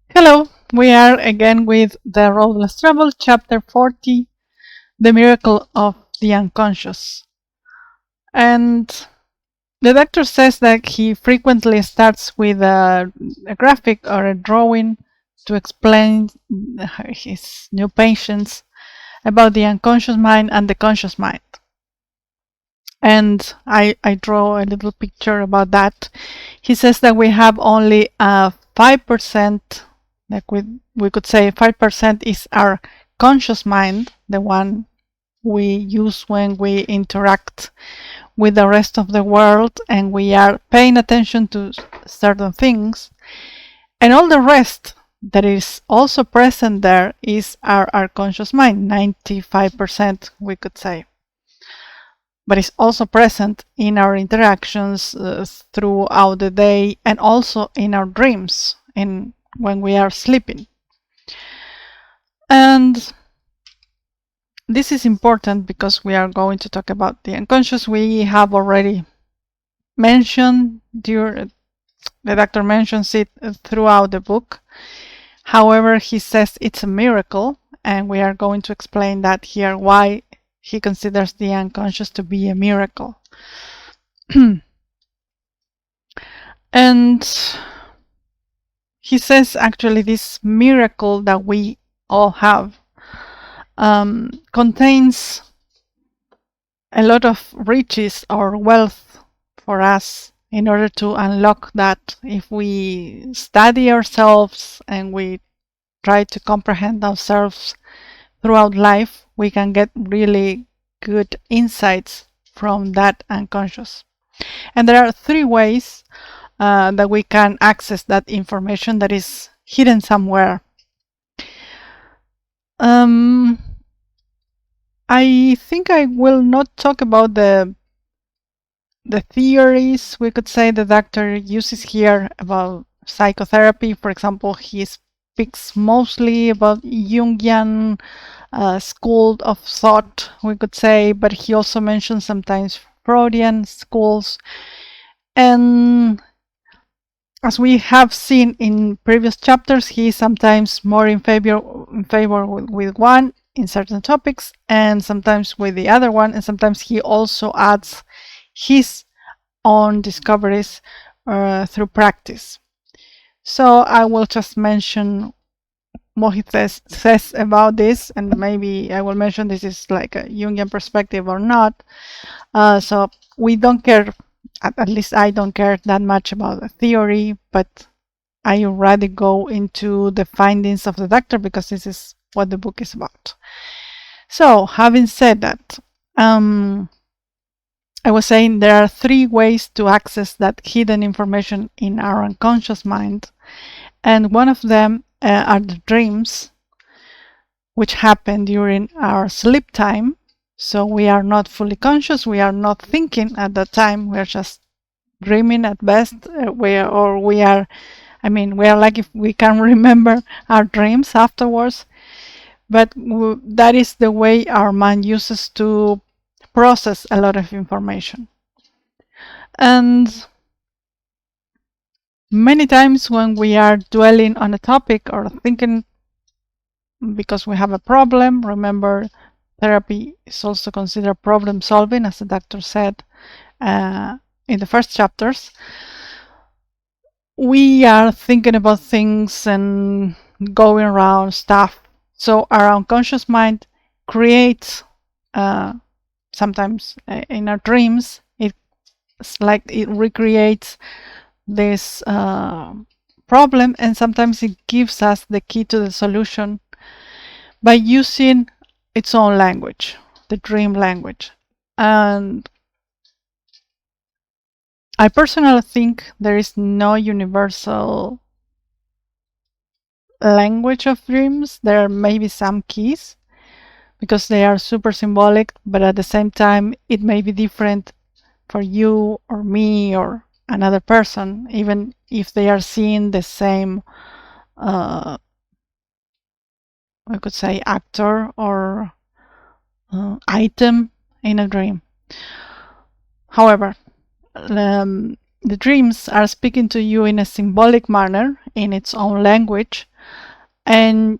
Hello, we are again with The Roadless Travel, Chapter 40, The Miracle of the Unconscious. And the doctor says that he frequently starts with a graphic or a drawing to explain his new patients about the unconscious mind and the conscious mind. And I draw a little picture about that. He says that we have only 5%, like we could say 5% is our conscious mind, the one we use when we interact with the rest of the world and we are paying attention to certain things. And all the rest that is also present there is our conscious mind, 95%, we could say. But it's also present in our interactions throughout the day and also in our dreams and when we are sleeping. And this is important because we are going to talk about the unconscious. We have already mentioned, the doctor mentions it throughout the book. However, he says it's a miracle, and we are going to explain that here, why he considers the unconscious to be a miracle. And he says actually this miracle that we all have contains a lot of riches or wealth for us in order to unlock that. If we study ourselves and we try to comprehend ourselves throughout life, we can get really good insights from that unconscious. And there are 3 ways that we can access that information that is hidden somewhere. I think I will not talk about the theories, we could say, the doctor uses here about psychotherapy. For example, he speaks mostly about Jungian school of thought, we could say, but he also mentions sometimes Freudian schools. And as we have seen in previous chapters, he is sometimes more in favor with one in certain topics and sometimes with the other one, and sometimes he also adds his own discoveries through practice. So I will just mention what he says about this, and maybe I will mention this is like a Jungian perspective or not. So we don't care, at least I don't care that much about the theory, but I rather go into the findings of the doctor because this is what the book is about. So having said that, I was saying there are 3 ways to access that hidden information in our unconscious mind, and one of them are the dreams, which happen during our sleep time. So we are not fully conscious, we are not thinking at that time, we are just dreaming at best. We are like if we can remember our dreams afterwards, but that is the way our mind uses to process a lot of information. And many times when we are dwelling on a topic or thinking because we have a problem, remember therapy is also considered problem solving, as the doctor said in the first chapters. We are thinking about things and going around stuff. So our unconscious mind creates, sometimes in our dreams, it's like it recreates this problem, and sometimes it gives us the key to the solution by using its own language, the dream language. And I personally think there is no universal language of dreams. There may be some keys because they are super symbolic, but at the same time it may be different for you or me or another person, even if they are seeing the same I could say actor or item in a dream. However, the dreams are speaking to you in a symbolic manner, in its own language, and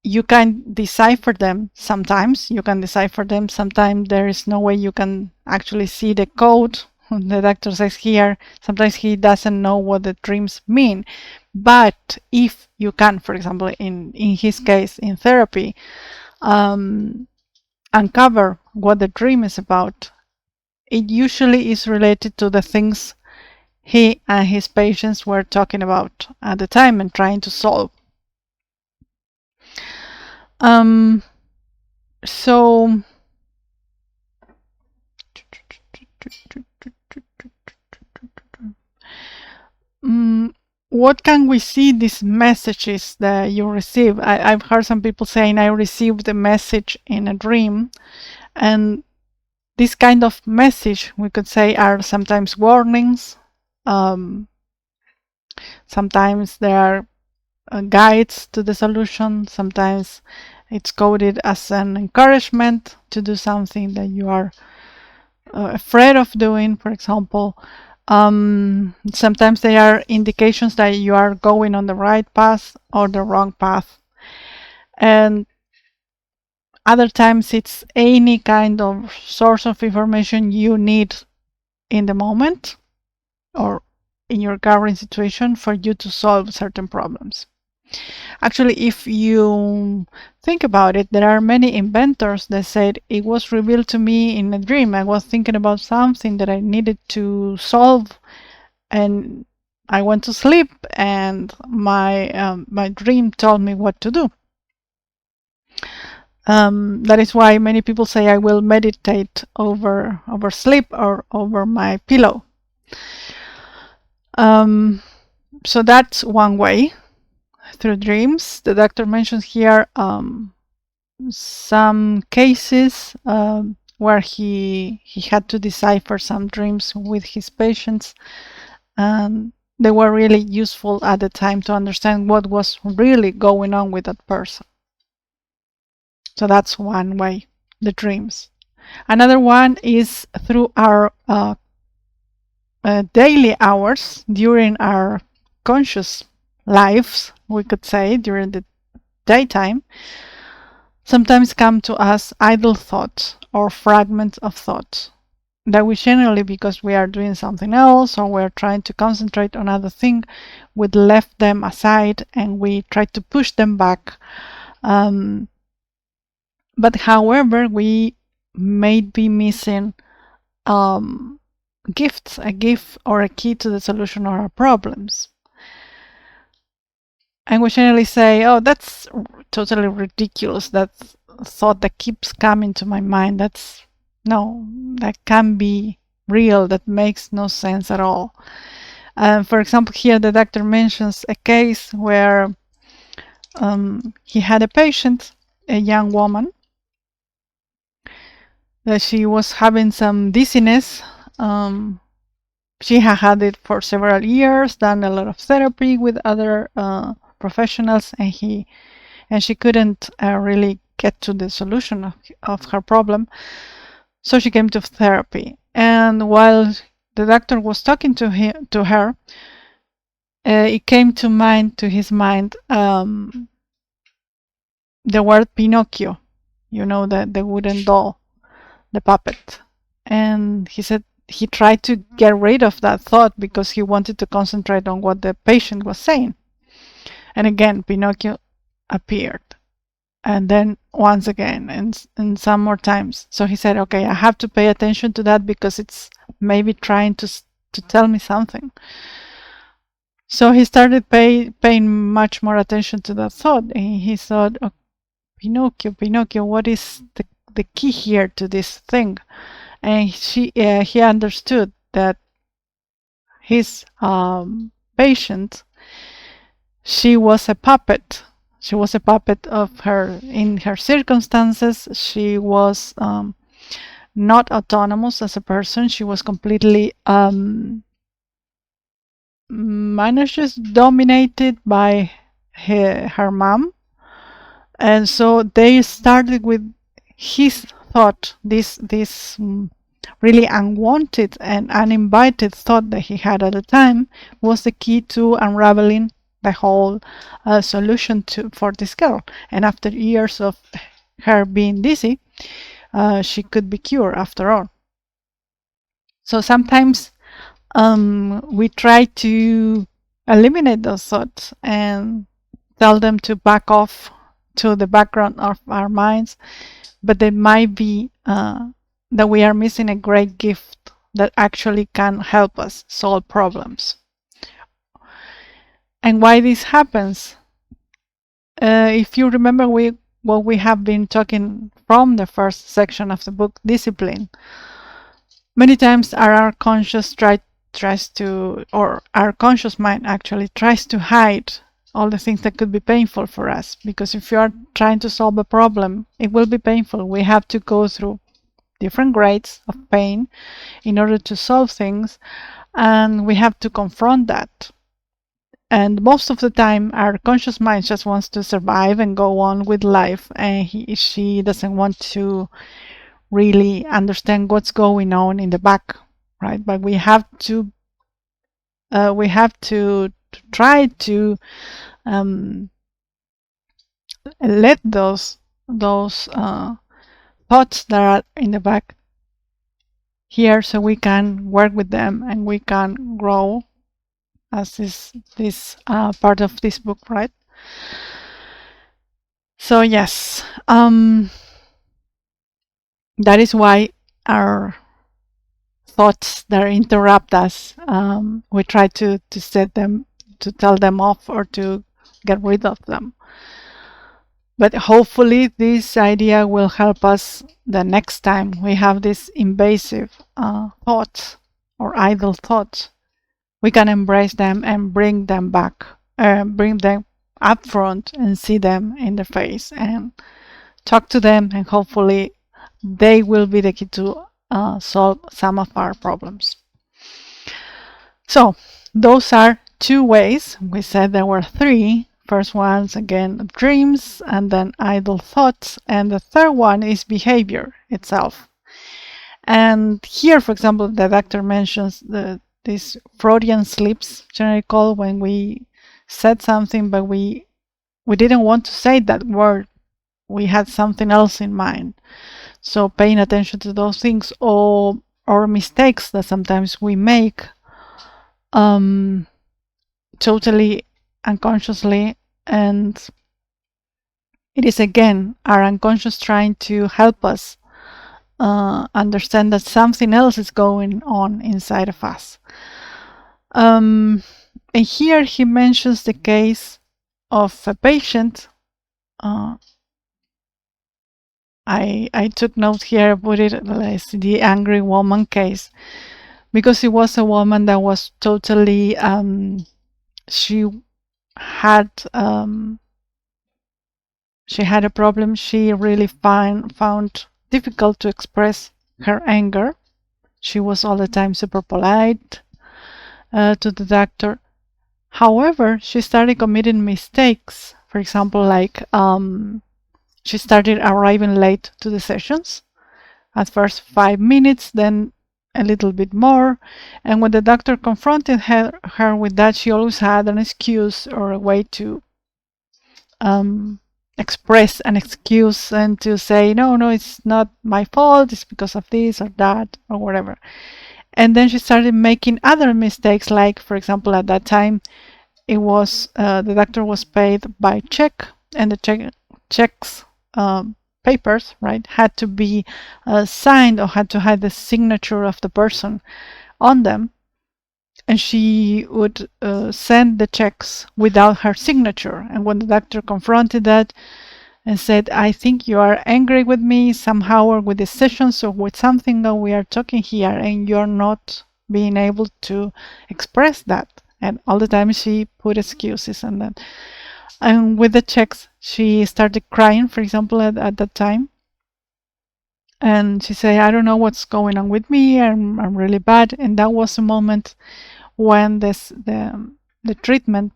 you can decipher them sometimes. Sometimes there is no way you can actually see the code. The doctor says here, sometimes he doesn't know what the dreams mean. But if you can, for example, in his case, in therapy, uncover what the dream is about, it usually is related to the things he and his patients were talking about at the time and trying to solve. So what can we see these messages that you receive? I've heard some people saying I received a message in a dream, and this kind of message, we could say, are sometimes warnings. Sometimes there are guides to the solution. Sometimes it's coded as an encouragement to do something that you are afraid of doing, for example. Sometimes they are indications that you are going on the right path or the wrong path. And other times it's any kind of source of information you need in the moment or in your current situation for you to solve certain problems. Actually, if you think about it, there are many inventors that said it was revealed to me in a dream. I was thinking about something that I needed to solve, and I went to sleep, and my dream told me what to do. That is why many people say I will meditate over sleep or over my pillow. So that's one way, through dreams. The doctor mentions here some cases where he had to decipher some dreams with his patients, and they were really useful at the time to understand what was really going on with that person. So that's one way, the dreams. Another one is through our daily hours, during our conscious lives, we could say, during the daytime. Sometimes come to us idle thoughts or fragments of thoughts that we generally, because we are doing something else or we're trying to concentrate on other thing, we left them aside and we try to push them back. But however, we may be missing gifts, a gift or a key to the solution of our problems. And we generally say, oh, that's totally ridiculous, that thought that keeps coming to my mind. That can be real, that makes no sense at all. For example, here the doctor mentions a case where he had a patient, a young woman, that she was having some dizziness. She had it for several years, done a lot of therapy with other professionals, and she couldn't really get to the solution of her problem. So she came to therapy, and while the doctor was talking to her, it came to his mind the word Pinocchio, the wooden doll, the puppet. And he said he tried to get rid of that thought because he wanted to concentrate on what the patient was saying. And again, Pinocchio appeared. And then once again, and some more times. So he said, okay, I have to pay attention to that because it's maybe trying to tell me something. So he started paying much more attention to that thought. And he thought, oh, Pinocchio, what is the key here to this thing? And he understood that his patient, she was a puppet. She was a puppet of her, in her circumstances. She was not autonomous as a person. She was completely managed, dominated by her mom. And so they started with his thought, this really unwanted and uninvited thought that he had at the time was the key to unraveling the whole solution for this girl. And after years of her being dizzy, she could be cured after all. So sometimes we try to eliminate those thoughts and tell them to back off to the background of our minds, but it might be that we are missing a great gift that actually can help us solve problems. And why this happens? If you remember what we have been talking from the first section of the book, discipline, many times our conscious tries to, or our conscious mind actually tries to hide all the things that could be painful for us. Because if you are trying to solve a problem, it will be painful. We have to go through different grades of pain in order to solve things, and we have to confront that. And most of the time, our conscious mind just wants to survive and go on with life, and she doesn't want to really understand what's going on in the back, right? But we have to try to let those thoughts that are in the back here, so we can work with them and we can grow, as is this part of this book, right? So yes, that is why our thoughts that interrupt us, we try to set them, to tell them off, or to get rid of them. But hopefully this idea will help us the next time we have these invasive thoughts or idle thoughts. We can embrace them and bring them back, bring them up front and see them in the face and talk to them, and hopefully they will be the key to solve some of our problems. So those are two ways. We said there were three. First one's again dreams, and then idle thoughts, and the third one is behavior itself. And here, for example, the doctor mentions these Freudian slips, generally called when we said something but we didn't want to say that word. We had something else in mind. So paying attention to those things, or mistakes that sometimes we make totally unconsciously, and it is again our unconscious trying to help us understand that something else is going on inside of us. And here he mentions the case of a patient. I took note here, put it as the angry woman case, because it was a woman that was totally she had a problem. She really found difficult to express her anger. She was all the time super polite to the doctor. However, she started committing mistakes. For example, like she started arriving late to the sessions. At first 5 minutes, then a little bit more. And when the doctor confronted her with that, she always had an excuse or a way to express an excuse and to say, no, it's not my fault, it's because of this or that or whatever. And then she started making other mistakes, like, for example, at that time, it was the doctor was paid by check, and the checks papers, right, had to be signed or had to have the signature of the person on them, and she would send the checks without her signature. And when the doctor confronted that and said, I think you are angry with me somehow, or with the sessions, or with something that we are talking here, and you're not being able to express that. And all the time she put excuses on that. And with the checks, she started crying, for example, at that time. And she said, I don't know what's going on with me. I'm really bad. And that was a moment when the treatment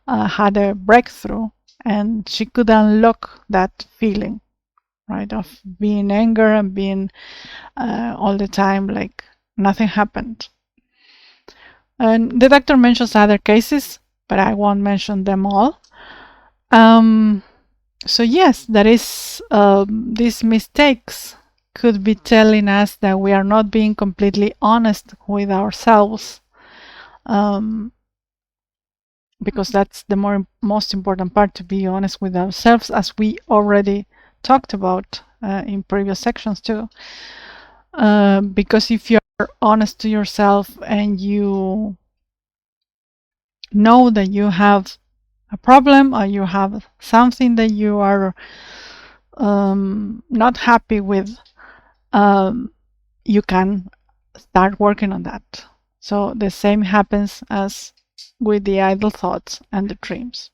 had a breakthrough, and she could unlock that feeling. right? Of being anger and being all the time like nothing happened. And the doctor mentions other cases, but I won't mention them all. So yes, that is these mistakes could be telling us that we are not being completely honest with ourselves, because that's the most important part, to be honest with ourselves, as we already talked about in previous sections too. Because if you're honest to yourself and you know that you have a problem or you have something that you are not happy with, you can start working on that. So the same happens as with the idle thoughts and the dreams.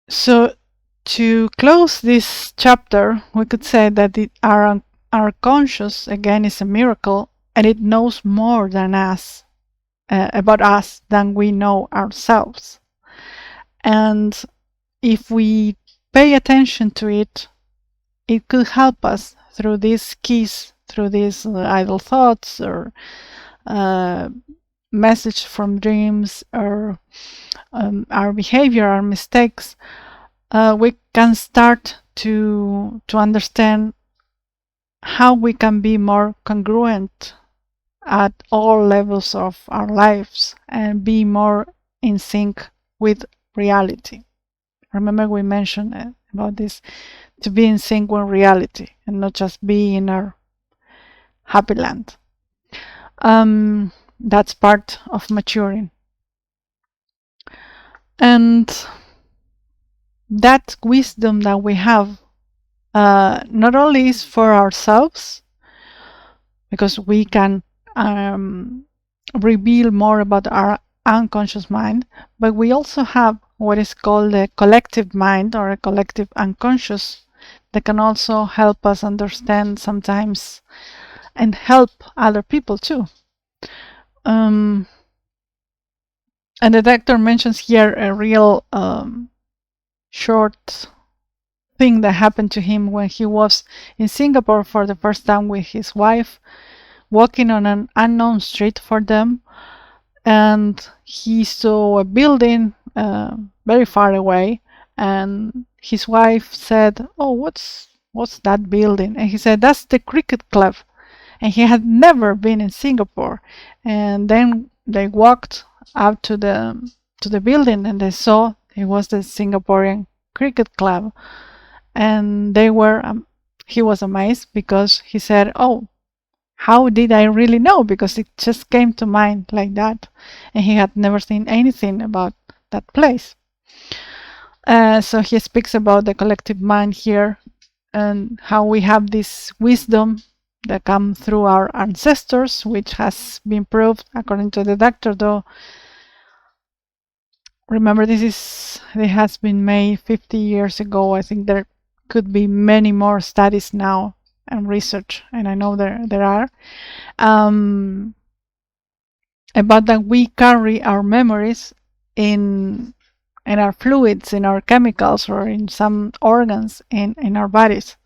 So to close this chapter, we could say that our conscious, again, is a miracle, and it knows more than us, about us, than we know ourselves. And if we pay attention to it, it could help us through these keys, through these idle thoughts or message from dreams, or our behavior, our mistakes. We can start to understand how we can be more congruent at all levels of our lives and be more in sync with reality. Remember, we mentioned about this, to be in sync with reality and not just be in our happy land. That's part of maturing. And that wisdom that we have not only is for ourselves, because we can reveal more about our unconscious mind, but we also have what is called a collective mind or a collective unconscious that can also help us understand sometimes and help other people too. And the doctor mentions here a real short thing that happened to him when he was in Singapore for the first time with his wife, walking on an unknown street for them, and he saw a building very far away, and his wife said, "Oh, what's that building?" And he said, "That's the cricket club." And he had never been in Singapore. And then they walked out to the building, and they saw it was the Singaporean cricket club. And he was amazed, because he said, "Oh, how did I really know?" Because it just came to mind like that, and he had never seen anything about that place. So he speaks about the collective mind here, and how we have this wisdom that come through our ancestors, which has been proved according to the doctor, though remember this has been made 50 years ago. I think there could be many more studies now and research, and I know there are, about that we carry our memories in our fluids, in our chemicals, or in some organs in our bodies.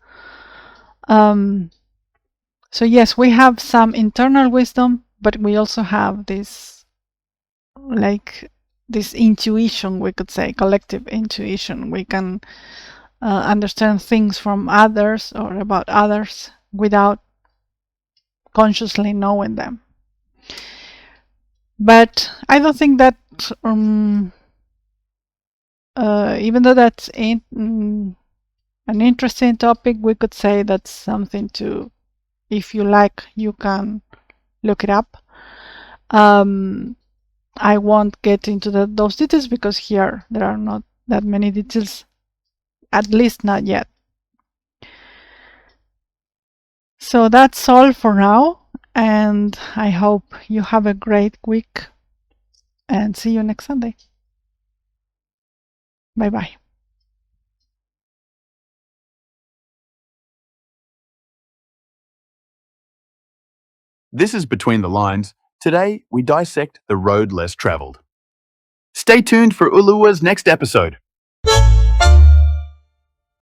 So yes, we have some internal wisdom, but we also have this intuition, we could say, collective intuition. We can understand things from others or about others without consciously knowing them. But I don't think that, even though that's an interesting topic, we could say that's something to, if you like, you can look it up. I won't get into those details, because here there are not that many details, at least not yet. So that's all for now, and I hope you have a great week, and see you next Sunday. Bye bye. This is Between the Lines. Today, we dissect the road less traveled. Stay tuned for Uluwa's next episode.